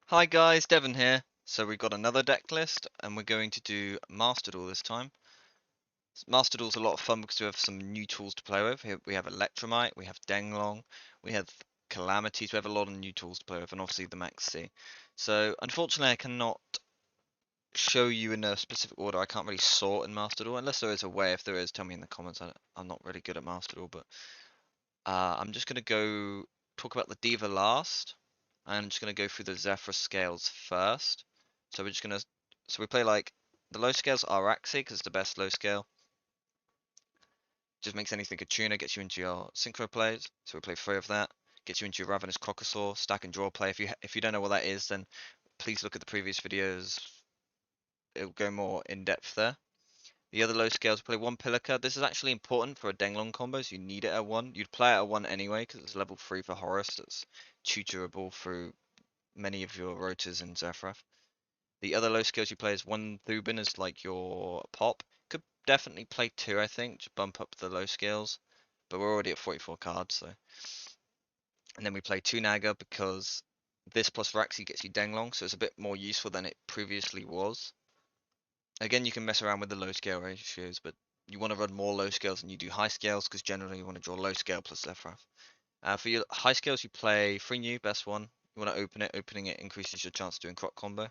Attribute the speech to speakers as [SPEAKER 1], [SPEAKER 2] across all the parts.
[SPEAKER 1] Hi guys, Devon here. So we've got another deck list and we're going to do Master Duel this time. Master Duel's a lot of fun because we have some new tools to play with. Here we have Electromite, we have Denglong, we have Calamities, we have a lot of new tools to play with, and obviously the Max C. So unfortunately I cannot show you in a specific order. I can't really sort in Master Duel, unless there is a way. If there is, tell me in the comments. I'm not really good at Master Duel, but I'm just going to go talk about the Diva last. I'm just going to go through the Zefra scales first. So we're just going to, so we play like, the low scales are Araxi because it's the best low scale. Just makes anything a tuner, gets you into your synchro plays. So we play three of that. Gets you into your Ravenous Crocosaur, stack and draw play. If you don't know what that is, then please look at the previous videos. It'll go more in depth there. The other low scales play one Pilica. This is actually important for a Denglong combo, so you need it at one. You'd play it at one anyway, because it's level 3 for Horus. That's tutorable through many of your rotors in Zefra. The other low scales you play is one Thubin as like your pop. Could definitely play two, I think, to bump up the low scales. But we're already at 44 cards, so. And then we play two Naga because this plus Raxi gets you Denglong, so it's a bit more useful than it previously was. Again, you can mess around with the low scale ratios, but you want to run more low scales than you do high scales because generally you want to draw low scale plus Zefra. For your high scales, you play 3 new, best one. You want to open it. Opening it increases your chance of doing croc combo.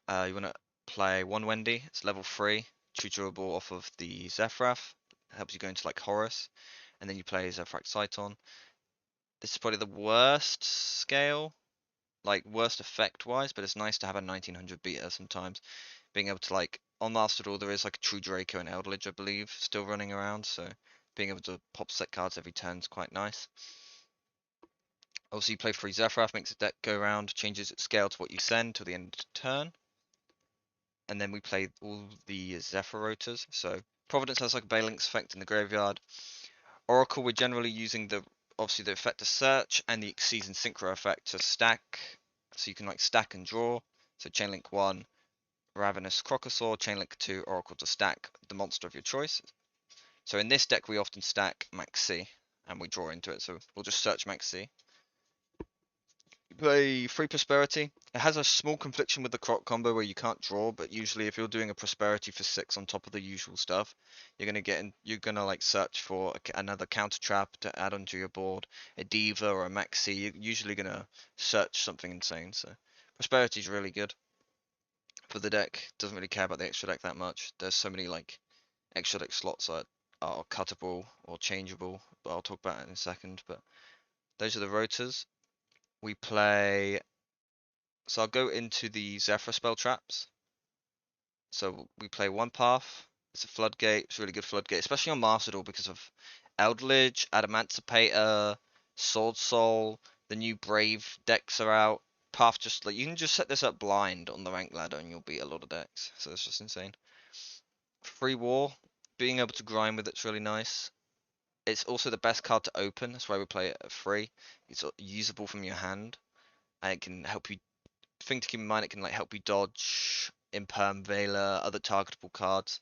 [SPEAKER 1] You want to play 1 Wendy. It's level 3, tutorable off of the Zephraf. Helps you go into like Horus. And then you play Zephrak Cyton. This is probably the worst scale, like worst effect wise, but it's nice to have a 1900 beta sometimes. Being able to like on Master Duel there is like a True Draco and Eldritch I believe still running around, so being able to pop set cards every turn is quite nice. Also you play free Zephyr, makes the deck go around, changes its scale to what you send till the end of the turn. And then we play all the Zephyr rotors. So Providence has like a Balinx effect in the graveyard. Oracle we're generally using the obviously the effect to search and the Season Synchro effect to stack. So you can like stack and draw. So Chainlink 1, Ravenous Crocosaur, Chainlink 2, Oracle to stack the monster of your choice. So in this deck we often stack Max C and we draw into it, so we'll just search Max C. You play Free Prosperity. It has a small confliction with the Croc combo where you can't draw, but usually if you're doing a Prosperity for 6 on top of the usual stuff, you're gonna like search for another counter trap to add onto your board, a Diva or a Max C. You're usually gonna search something insane, so Prosperity is really good for the deck. Doesn't really care about the extra deck that much. There's so many like extra deck slots that are cuttable or changeable, but I'll talk about it in a second. But those are the rotors. We play. So I'll go into the Zephyr spell traps. So we play one path. It's a floodgate. It's a really good floodgate, especially on Master Duel because of Eldritch, Adamancipator, Sword Soul. The new Brave decks are out. Path just like you can just set this up blind on the rank ladder and you'll beat a lot of decks. So it's just insane. Free War, being able to grind with it's really nice. It's also the best card to open. That's why we play it at free. It's usable from your hand, and it can help you. Thing to keep in mind, it can like help you dodge Imperm Veiler, other targetable cards.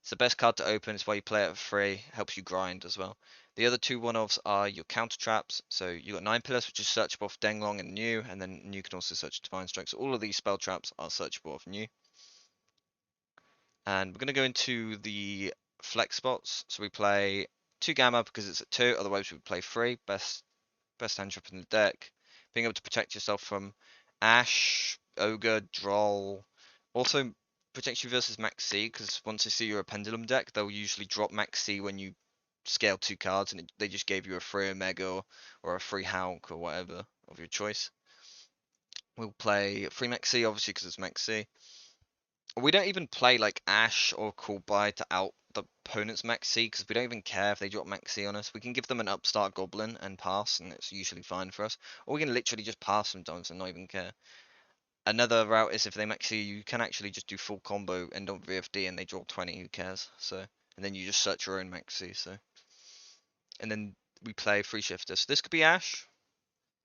[SPEAKER 1] It's the best card to open. It's why you play it at free. Helps you grind as well. The other two one-offs are your counter traps. So you got 9 pillars, which is searchable off Denglong and New, and then New can also search Divine Strike. So all of these spell traps are searchable off New. And we're going to go into the flex spots. So we play 2 Gamma because it's at 2, otherwise we would play 3. Best hand trap in the deck. Being able to protect yourself from Ash, Ogre, Droll. Also protects you versus Max C, because once they see you're a Pendulum deck, they'll usually drop Max C when you scale 2 cards, and they just gave you a free Omega or a free Hulk or whatever of your choice. We'll play free Max C, obviously, because it's Max C. We don't even play like Ash or Callby to out the opponent's Max C because we don't even care if they drop Max C on us. We can give them an upstart Goblin and pass, and it's usually fine for us. Or we can literally just pass sometimes and not even care. Another route is if they Max C, you can actually just do full combo, end on VFD, and they draw 20. Who cares? So, and then you just search your own Max C. So, and then we play free shifter. So this could be Ash.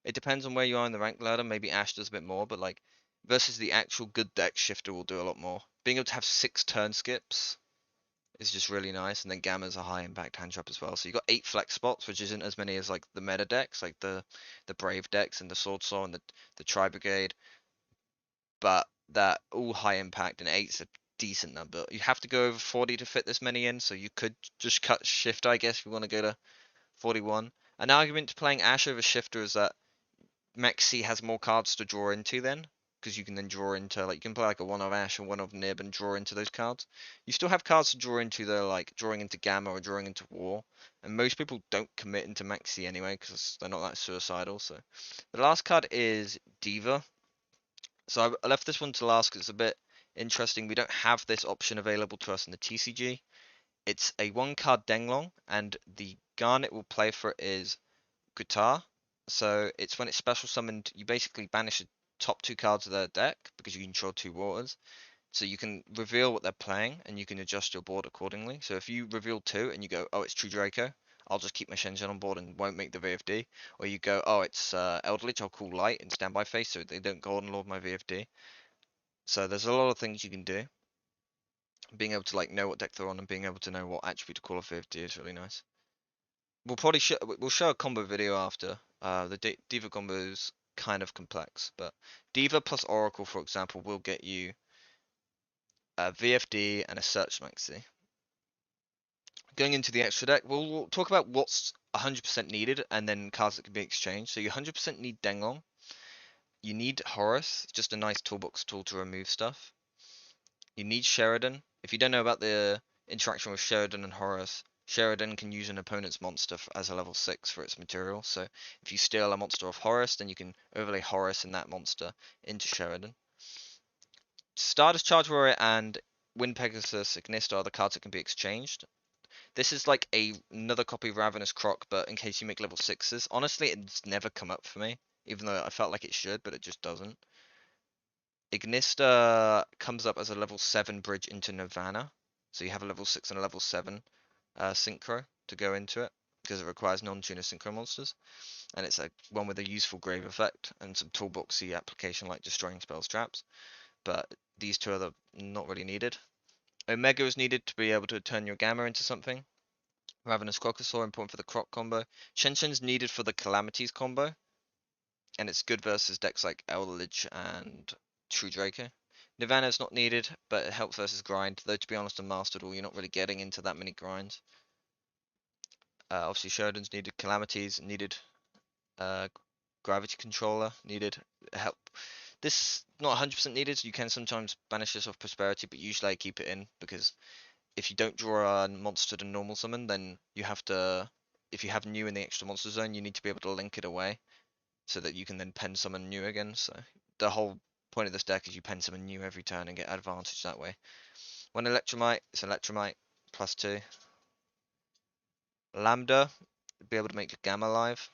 [SPEAKER 1] It depends on where you are in the rank ladder. Maybe Ash does a bit more, but like versus the actual good deck, shifter will do a lot more. Being able to have 6 turn skips is just really nice, and then Gamma's a high impact hand trap as well. So you got 8 flex spots, which isn't as many as like the meta decks, like the Brave decks and the Sword Saw and the Tri Brigade, but that all high impact, and eight's a decent number. You have to go over 40 to fit this many in, so you could just cut Shifter, I guess, if you want to go to 41. An argument to playing Ash over Shifter is that Mexi has more cards to draw into then, because you can then draw into, like, you can play like a one of Ash and one of Nib and draw into those cards. You still have cards to draw into, though, like drawing into Gamma or drawing into War, and most people don't commit into Mexi anyway, because they're not that suicidal. So the last card is Diva. So I left this one to last because it's a bit interesting. We don't have this option available to us in the TCG. It's a one card Denglong, and the Garnet will play for it is Guitar. So it's when it's special summoned, you basically banish the top 2 cards of their deck because you control 2 waters. So you can reveal what they're playing and you can adjust your board accordingly. So if you reveal 2 and you go, oh, it's True Draco, I'll just keep my Shenzhen on board and won't make the VFD. Or you go, oh, it's Eldritch, I'll call Light and Standby Face so they don't Golden Lord my VFD. So there's a lot of things you can do. Being able to like know what deck they're on and being able to know what attribute to call off VFD is really nice. We'll show a combo video after. The Diva combo is kind of complex, but Diva plus Oracle, for example, will get you a VFD and a Search Maxi. Going into the extra deck, we'll talk about what's 100% needed and then cards that can be exchanged. So you 100% need Denglong. You need Horus, just a nice toolbox tool to remove stuff. You need Sheridan. If you don't know about the interaction with Sheridan and Horus, Sheridan can use an opponent's monster as a level 6 for its material. So if you steal a monster of Horus, then you can overlay Horus and that monster into Sheridan. Stardust Charge Warrior and Wind Pegasus Ignista are the cards that can be exchanged. This is like another copy of Ravenous Croc, but in case you make level 6s. Honestly, it's never come up for me, even though I felt like it should, but it just doesn't. Ignista comes up as a level 7 bridge into Nirvana. So you have a level 6 and a level 7 synchro to go into it, because it requires non-tuner synchro monsters. And it's a one with a useful grave effect and some toolboxy application like destroying spells traps. But these two are not really needed. Omega is needed to be able to turn your Gamma into something. Ravenous Crocosaur, important for the Croc combo. Shenshen's needed for the Calamities combo, and it's good versus decks like Eldritch and True Draco. Nirvana's not needed, but it helps versus grind, though to be honest on Master Duel, you're not really getting into that many grinds. Obviously Sheridan's needed, Calamities needed, uh, Gravity Controller needed, help. This not 100% needed, so you can sometimes banish this off Prosperity, but usually I keep it in, because if you don't draw a monster to normal summon, then you have to, if you have new in the extra monster zone, you need to be able to link it away so that you can then pen summon new again. So the whole point of this deck is you pen summon new every turn and get advantage that way. When Electromite, it's Electromite +2. Lambda, be able to make Gamma live.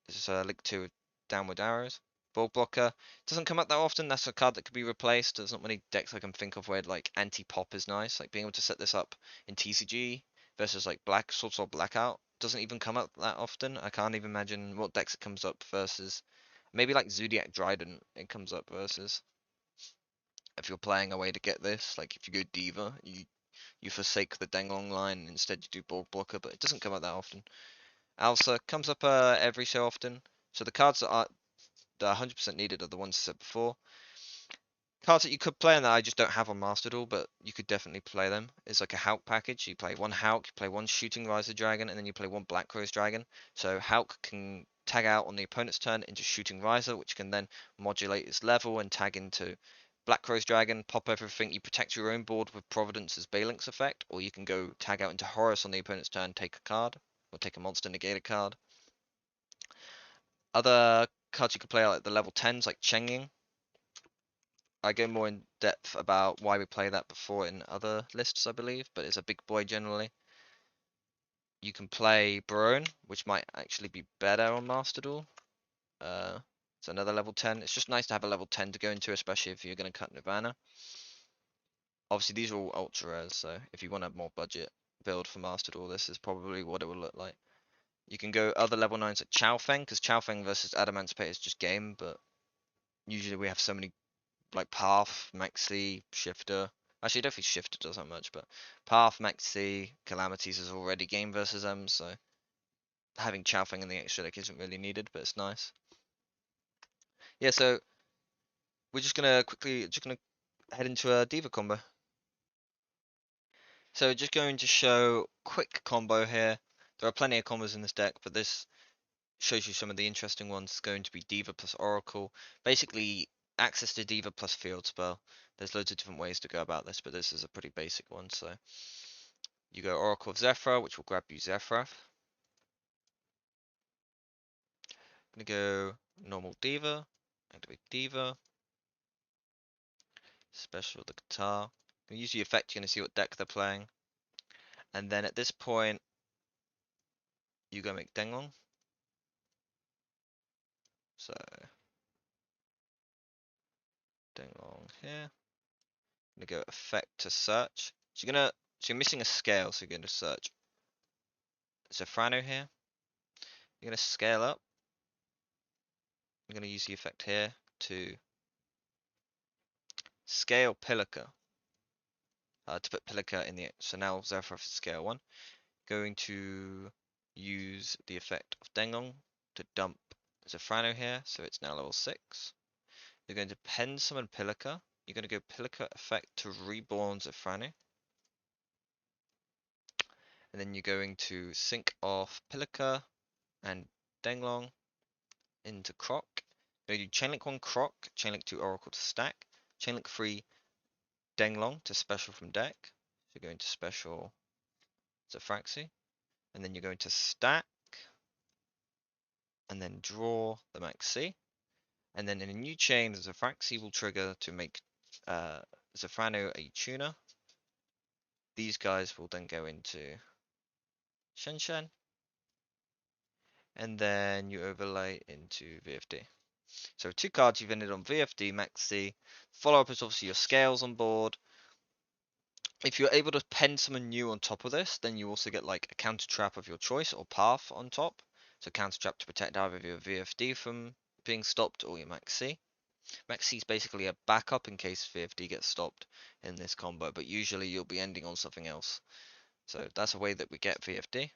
[SPEAKER 1] It's linked to downward arrows. Bulk blocker doesn't come up that often. That's a card that could be replaced. There's not many decks I can think of where like anti-pop is nice. Like being able to set this up in TCG versus like Black Sword Sword Blackout doesn't even come up that often. I can't even imagine what decks it comes up versus. Maybe like Zodiac Dryden it comes up versus. If you're playing a way to get this, like if you go Diva, you forsake the Denglong line and instead you do Bulk blocker, but it doesn't come up that often. Alsa comes up every so often. So the cards that are 100% needed are the ones I said before. Cards that you could play and that I just don't have on Master Duel, but you could definitely play them. It's like a Hulk package. You play one Hulk, you play one Shooting Riser Dragon, and then you play one Black Rose Dragon. So Hulk can tag out on the opponent's turn into Shooting Riser, which can then modulate its level and tag into Black Rose Dragon, pop everything. You protect your own board with Providence's Balinx effect, or you can go tag out into Horus on the opponent's turn, take a card, or take a monster negate a card. Other cards you could play are like the level 10s, like Chenging. I go more in depth about why we play that before in other lists, I believe, but it's a big boy generally. You can play Barone, which might actually be better on Master Duel. It's another level 10. It's just nice to have a level 10 to go into, especially if you're going to cut Nirvana. Obviously, these are all ultra rares, so if you want a more budget build for Master Duel, this is probably what it will look like. You can go other level 9s like Chaofeng, because Chaofeng versus Adamantipator is just game, but usually we have so many like Path, Maxi, Shifter, Actually, I don't think Shifter does that much, but Path, Max C, Calamities is already game versus them, so having Chowfang in the extra deck isn't really needed, but it's nice. Yeah, so we're just gonna head into a Diva combo. So just going to show quick combo here. There are plenty of combos in this deck, but this shows you some of the interesting ones. It's going to be Diva plus Oracle. Basically, access to Diva plus Field Spell. There's loads of different ways to go about this, but this is a pretty basic one. So you go Oracle of Zefra, which will grab you Zefra. Gonna go normal Diva, activate Diva, special the guitar. Gonna use the effect, you're gonna see what deck they're playing. And then at this point, you go make Denglong. So Denglong here. Gonna go effect to search. So you're missing a scale, so you're going to search Zefrano here. You're gonna scale up. I'm gonna use the effect here to scale Pilica. To put Pilica in the so now Zephyr for scale 1. Going to use the effect of Denglong to dump Zefrano here, so it's now level 6. You're going to pen summon Pilica. You're going to go Pilica effect to reborn Zefrano. And then you're going to sync off Pilica and Denglong into Croc. You're going to do Chainlink 1 Croc, Chainlink 2 Oracle to stack, Chainlink 3 Denglong to special from deck. So you're going to special Zefraxi. And then you're going to stack and then draw the Max C. And then in a new chain, the Zefraxi will trigger to make Zefrano a tuner. These guys will then go into Shen Shen. And then you overlay into VFD. So 2 cards you've ended on VFD, Max C. Follow-up is obviously your scales on board. If you're able to pen someone new on top of this, then you also get like a counter trap of your choice or path on top. So counter trap to protect either your VFD from being stopped or your Max C. Max C is basically a backup in case VFD gets stopped in this combo, but usually you'll be ending on something else. So that's a way that we get VFD.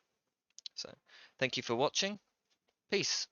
[SPEAKER 1] So thank you for watching. Peace.